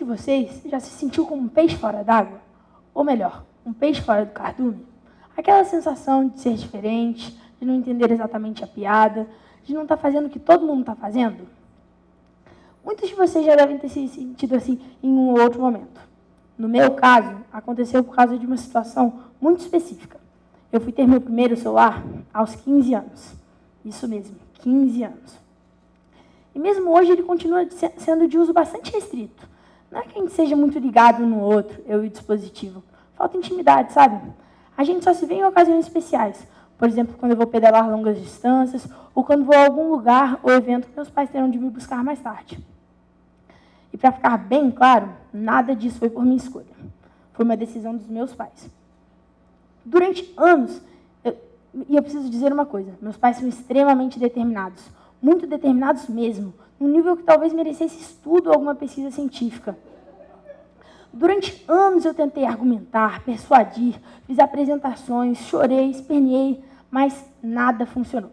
vocês já se sentiu como um peixe fora d'água? Ou melhor, um peixe fora do cardume? Aquela sensação de ser diferente, de não entender exatamente a piada, de não estar fazendo o que todo mundo está fazendo? Muitos de vocês já devem ter se sentido assim em um ou outro momento. No meu caso, aconteceu por causa de uma situação muito específica. Eu fui ter meu primeiro celular aos 15 anos. Isso mesmo, 15 anos. E mesmo hoje ele continua sendo de uso bastante restrito. Não é que a gente seja muito ligado um no outro, eu e o dispositivo. Falta intimidade, sabe? A gente só se vê em ocasiões especiais. Por exemplo, quando eu vou pedalar longas distâncias, ou quando vou a algum lugar ou evento que meus pais terão de me buscar mais tarde. E para ficar bem claro, nada disso foi por minha escolha. Foi uma decisão dos meus pais. Durante anos, eu preciso dizer uma coisa, meus pais são extremamente determinados, muito determinados mesmo, num nível que talvez merecesse estudo ou alguma pesquisa científica. Durante anos eu tentei argumentar, persuadir, fiz apresentações, chorei, esperneei, mas nada funcionou.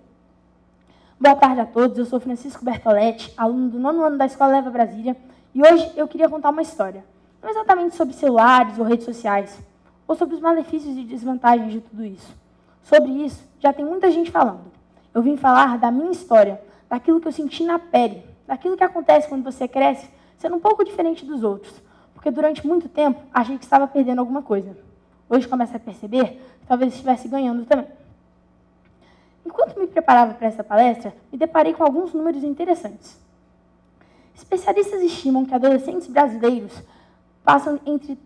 Boa tarde a todos, eu sou Francisco Bertoletti, aluno do 9º ano da Escola Leva Brasília, e hoje eu queria contar uma história, não exatamente sobre celulares ou redes sociais, ou sobre os malefícios e desvantagens de tudo isso. Sobre isso, já tem muita gente falando. Eu vim falar da minha história, daquilo que eu senti na pele, daquilo que acontece quando você cresce, sendo um pouco diferente dos outros, porque durante muito tempo achei que estava perdendo alguma coisa. Hoje começo a perceber que talvez estivesse ganhando também. Enquanto me preparava para essa palestra, me deparei com alguns números interessantes. Especialistas estimam que adolescentes brasileiros passam entre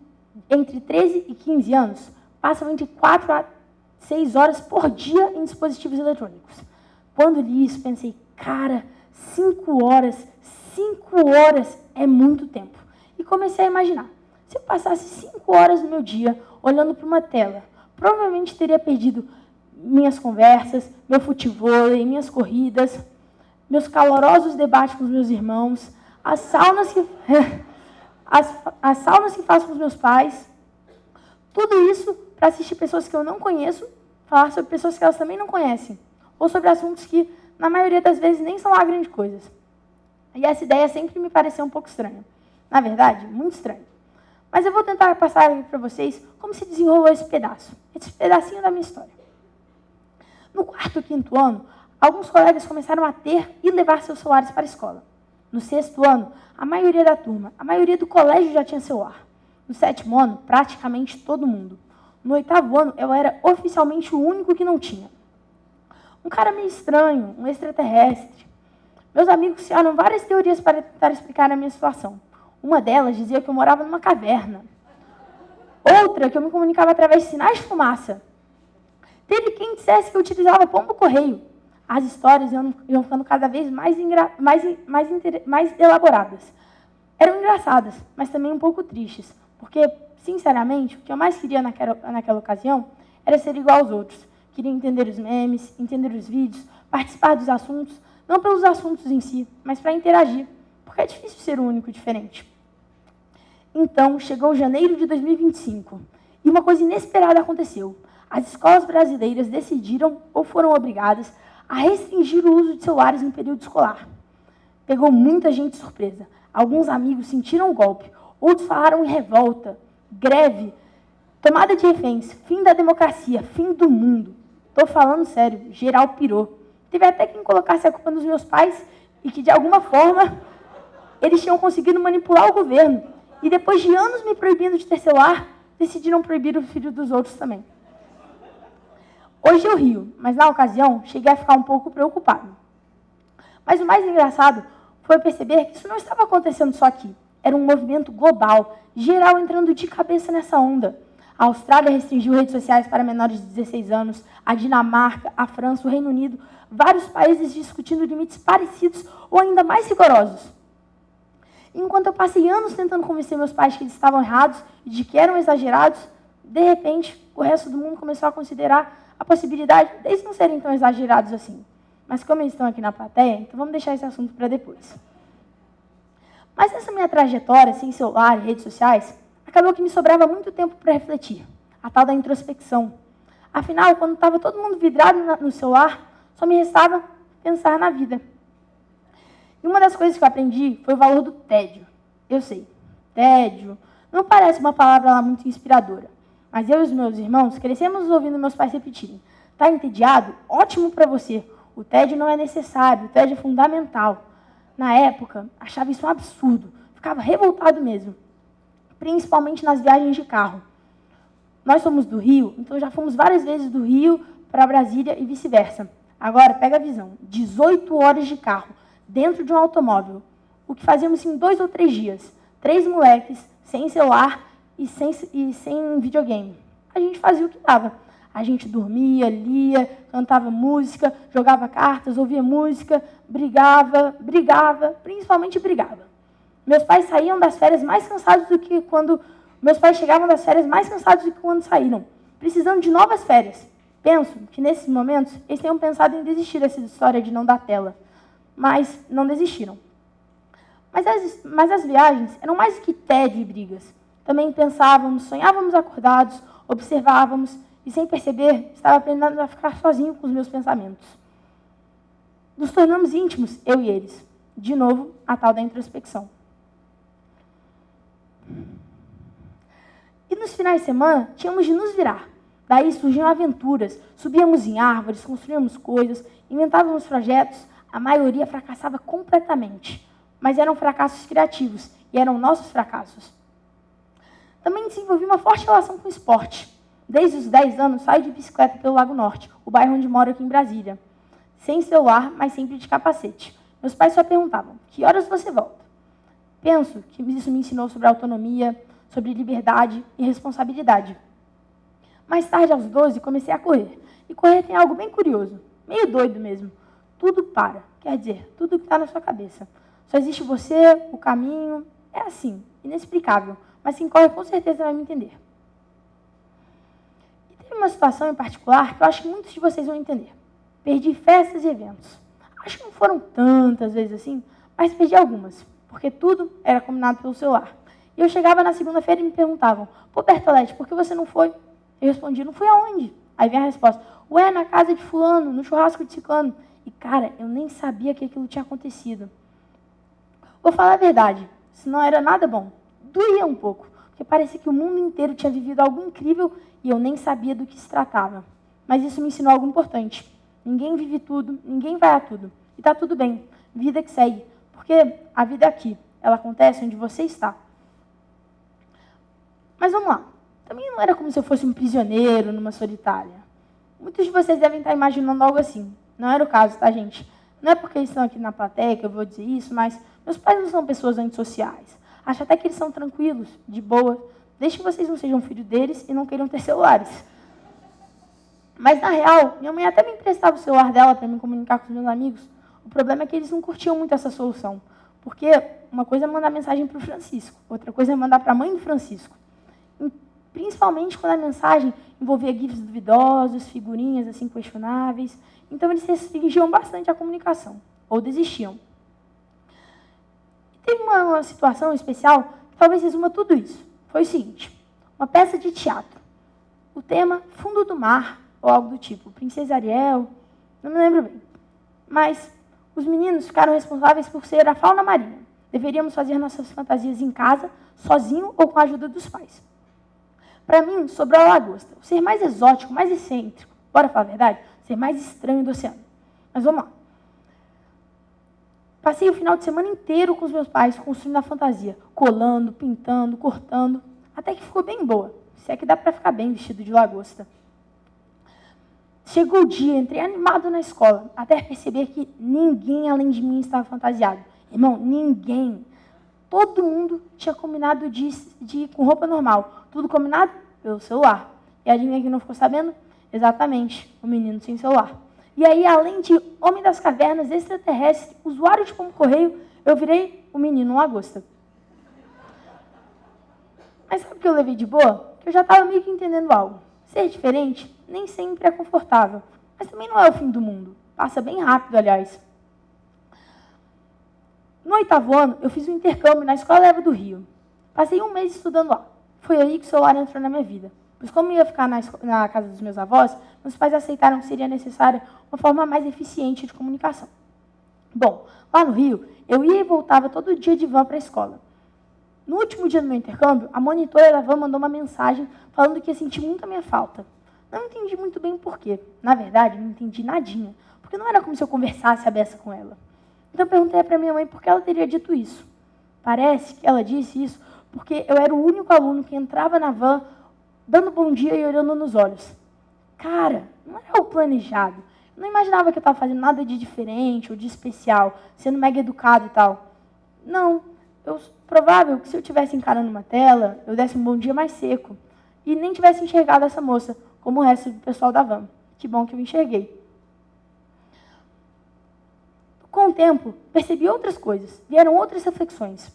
13 e 15 anos, passam entre 4 a 6 horas por dia em dispositivos eletrônicos. Quando li isso, pensei, cara, 5 horas é muito tempo. E comecei a imaginar, se eu passasse 5 horas do meu dia olhando para uma tela, provavelmente teria perdido minhas conversas, meu futevôlei, minhas corridas, meus calorosos debates com os meus irmãos, as saunas que faço com os meus pais, tudo isso para assistir pessoas que eu não conheço, falar sobre pessoas que elas também não conhecem, ou sobre assuntos que, na maioria das vezes, nem são lá grandes coisas. E essa ideia sempre me pareceu um pouco estranha. Na verdade, muito estranha. Mas eu vou tentar passar para vocês como se desenrolou esse pedacinho da minha história. No 4º ou 5º ano, alguns colegas começaram a ter e levar seus celulares para a escola. No 6º ano, a maioria da turma, a maioria do colégio já tinha celular. No 7º ano, praticamente todo mundo. No 8º ano, eu era oficialmente o único que não tinha. Um cara meio estranho, um extraterrestre. Meus amigos criaram várias teorias para tentar explicar a minha situação. Uma delas dizia que eu morava numa caverna. Outra, que eu me comunicava através de sinais de fumaça. Teve quem dissesse que eu utilizava pombo-correio. As histórias iam ficando cada vez mais elaboradas. Eram engraçadas, mas também um pouco tristes, porque, sinceramente, o que eu mais queria naquela ocasião era ser igual aos outros. Queria entender os memes, entender os vídeos, participar dos assuntos, não pelos assuntos em si, mas para interagir, porque é difícil ser o único diferente. Então, chegou janeiro de 2025, e uma coisa inesperada aconteceu. As escolas brasileiras decidiram, ou foram obrigadas, a restringir o uso de celulares no período escolar. Pegou muita gente de surpresa. Alguns amigos sentiram o golpe, outros falaram em revolta, greve, tomada de reféns, fim da democracia, fim do mundo. Estou falando sério, geral pirou. Teve até quem colocasse a culpa nos meus pais e que, de alguma forma, eles tinham conseguido manipular o governo. E depois de anos me proibindo de ter celular, decidiram proibir o filho dos outros também. Hoje eu rio, mas na ocasião cheguei a ficar um pouco preocupado. Mas o mais engraçado foi perceber que isso não estava acontecendo só aqui. Era um movimento global, geral entrando de cabeça nessa onda. A Austrália restringiu redes sociais para menores de 16 anos, a Dinamarca, a França, o Reino Unido, vários países discutindo limites parecidos ou ainda mais rigorosos. Enquanto eu passei anos tentando convencer meus pais que eles estavam errados e de que eram exagerados, de repente, o resto do mundo começou a considerar a possibilidade deles não serem tão exagerados assim. Mas como eles estão aqui na plateia, então vamos deixar esse assunto para depois. Mas nessa minha trajetória, sem celular e redes sociais, acabou que me sobrava muito tempo para refletir, a tal da introspecção. Afinal, quando estava todo mundo vidrado no celular, só me restava pensar na vida. E uma das coisas que eu aprendi foi o valor do tédio. Eu sei, tédio, não parece uma palavra lá muito inspiradora. Mas eu e os meus irmãos crescemos ouvindo meus pais repetirem: tá entediado? Ótimo para você. O tédio não é necessário, o tédio é fundamental. Na época, achava isso um absurdo. Ficava revoltado mesmo. Principalmente nas viagens de carro. Nós somos do Rio, então já fomos várias vezes do Rio para Brasília e vice-versa. Agora, pega a visão. 18 horas de carro, dentro de um automóvel. O que fazíamos em 2 ou 3 dias. 3 moleques, sem celular e sem videogame. A gente fazia o que dava. A gente dormia, lia, cantava música, jogava cartas, ouvia música, brigava, principalmente brigava. Meus pais saíam das férias mais cansados do que quando... Meus pais chegavam das férias mais cansados do que quando saíram, precisando de novas férias. Penso que, nesses momentos, eles tenham pensado em desistir dessa história de não dar tela. Mas não desistiram. Mas as viagens eram mais do que tédio e brigas. Também pensávamos, sonhávamos acordados, observávamos e, sem perceber, estava aprendendo a ficar sozinho com os meus pensamentos. Nos tornamos íntimos, eu e eles. De novo, a tal da introspecção. E nos finais de semana, tínhamos de nos virar. Daí surgiam aventuras, subíamos em árvores, construíamos coisas, inventávamos projetos. A maioria fracassava completamente. Mas eram fracassos criativos e eram nossos fracassos. Também desenvolvi uma forte relação com o esporte. Desde os 10 anos, saio de bicicleta pelo Lago Norte, o bairro onde moro aqui em Brasília. Sem celular, mas sempre de capacete. Meus pais só perguntavam: que horas você volta? Penso que isso me ensinou sobre autonomia, sobre liberdade e responsabilidade. Mais tarde, aos 12, comecei a correr. E correr tem algo bem curioso, meio doido mesmo. Tudo para, quer dizer, tudo que está na sua cabeça. Só existe você, o caminho, é assim, inexplicável. Mas quem corre com certeza vai me entender. E teve uma situação em particular que eu acho que muitos de vocês vão entender. Perdi festas e eventos. Acho que não foram tantas vezes assim, mas perdi algumas, porque tudo era combinado pelo celular. E eu chegava na segunda-feira e me perguntavam: pô, Bertolete, por que você não foi? Eu respondia: não fui aonde? Aí vem a resposta: ué, na casa de fulano, no churrasco de ciclano. E, cara, eu nem sabia que aquilo tinha acontecido. Vou falar a verdade, se não era nada bom. Doía um pouco, porque parecia que o mundo inteiro tinha vivido algo incrível e eu nem sabia do que se tratava. Mas isso me ensinou algo importante. Ninguém vive tudo, ninguém vai a tudo. E tá tudo bem, vida que segue. Porque a vida é aqui, ela acontece onde você está. Mas vamos lá. Também não era como se eu fosse um prisioneiro numa solitária. Muitos de vocês devem estar imaginando algo assim. Não era o caso, tá, gente? Não é porque eles estão aqui na plateia que eu vou dizer isso, mas meus pais não são pessoas antissociais. Acho até que eles são tranquilos, de boa. Desde que vocês não sejam filho deles e não queiram ter celulares. Mas, na real, minha mãe até me emprestava o celular dela para me comunicar com os meus amigos. O problema é que eles não curtiam muito essa solução. Porque uma coisa é mandar mensagem para o Francisco, outra coisa é mandar para a mãe do Francisco. Principalmente quando a mensagem envolvia gifs duvidosos, figurinhas assim questionáveis. Então, eles restringiam bastante a comunicação, ou desistiam. E teve uma situação especial que talvez resuma tudo isso. Foi o seguinte: uma peça de teatro. O tema Fundo do Mar, ou algo do tipo, Princesa Ariel, não me lembro bem. Mas os meninos ficaram responsáveis por ser a fauna marinha. Deveríamos fazer nossas fantasias em casa, sozinho ou com a ajuda dos pais. Para mim, sobrou a lagosta, o ser mais exótico, mais excêntrico, bora falar a verdade, o ser mais estranho do oceano. Mas vamos lá. Passei o final de semana inteiro com os meus pais construindo a fantasia, colando, pintando, cortando, até que ficou bem boa, se é que dá para ficar bem vestido de lagosta. Chegou o dia, entrei animado na escola, até perceber que ninguém além de mim estava fantasiado. Irmão, ninguém. Todo mundo tinha combinado de ir com roupa normal. Tudo combinado pelo celular. E adivinha quem não ficou sabendo? Exatamente, o menino sem celular. E aí, além de homem das cavernas, extraterrestre, usuário de pombo-correio, eu virei o menino lagosta. Mas sabe o que eu levei de boa? Que eu já estava meio que entendendo algo. Ser diferente nem sempre é confortável, mas também não é o fim do mundo. Passa bem rápido, aliás. No 8º ano, eu fiz um intercâmbio na Escola Eva do Rio. Passei um mês estudando lá. Foi aí que o celular entrou na minha vida. Pois como eu ia ficar na casa dos meus avós, meus pais aceitaram que seria necessária uma forma mais eficiente de comunicação. Bom, lá no Rio, eu ia e voltava todo dia de van para a escola. No último dia do meu intercâmbio, a monitora da van mandou uma mensagem falando que ia sentir muito a minha falta. Não entendi muito bem o porquê. Na verdade, não entendi nadinha, porque não era como se eu conversasse a beça com ela. Então eu perguntei para minha mãe por que ela teria dito isso. Parece que ela disse isso porque eu era o único aluno que entrava na van dando bom dia e olhando nos olhos. Cara, não era o planejado. Eu não imaginava que eu estava fazendo nada de diferente ou de especial, sendo mega educado e tal. Não, provável que se eu estivesse encarando uma tela, eu desse um bom dia mais seco e nem tivesse enxergado essa moça, como o resto do pessoal da van. Que bom que eu enxerguei. Com o tempo, percebi outras coisas, vieram outras reflexões.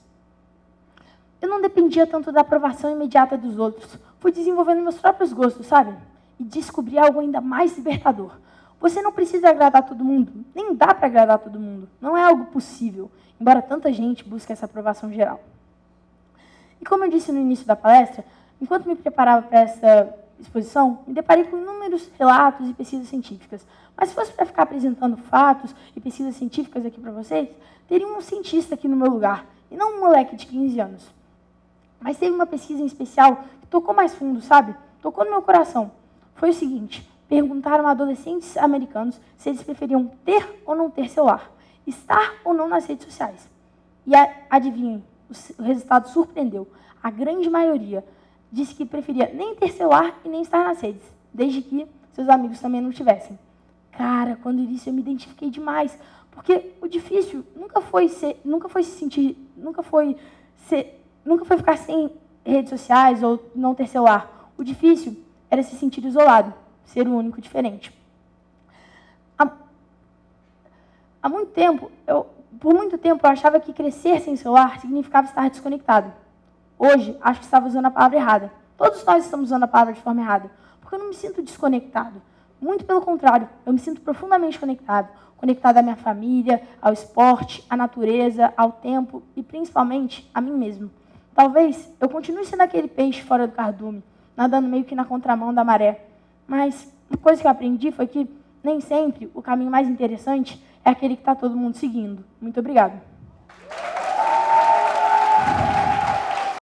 Eu não dependia tanto da aprovação imediata dos outros. Fui desenvolvendo meus próprios gostos, sabe? E descobri algo ainda mais libertador. Você não precisa agradar todo mundo, nem dá para agradar todo mundo. Não é algo possível, embora tanta gente busque essa aprovação geral. E como eu disse no início da palestra, enquanto me preparava para essa exposição, me deparei com inúmeros relatos e pesquisas científicas. Mas se fosse para ficar apresentando fatos e pesquisas científicas aqui para vocês, teria um cientista aqui no meu lugar, e não um moleque de 15 anos. Mas teve uma pesquisa em especial que tocou mais fundo, sabe? Tocou no meu coração. Foi o seguinte: perguntaram a adolescentes americanos se eles preferiam ter ou não ter celular, estar ou não nas redes sociais. E adivinhem, o resultado surpreendeu. A grande maioria disse que preferia nem ter celular e nem estar nas redes, desde que seus amigos também não tivessem. Cara, quando eu disse, eu me identifiquei demais, porque o difícil nunca foi ficar sem redes sociais ou não ter celular. O difícil era se sentir isolado, ser o único diferente. Por muito tempo, eu achava que crescer sem celular significava estar desconectado. Hoje, acho que estava usando a palavra errada. Todos nós estamos usando a palavra de forma errada, porque eu não me sinto desconectado. Muito pelo contrário, eu me sinto profundamente conectado. Conectado à minha família, ao esporte, à natureza, ao tempo e, principalmente, a mim mesmo. Talvez eu continue sendo aquele peixe fora do cardume, nadando meio que na contramão da maré. Mas uma coisa que eu aprendi foi que nem sempre o caminho mais interessante é aquele que está todo mundo seguindo. Muito obrigada.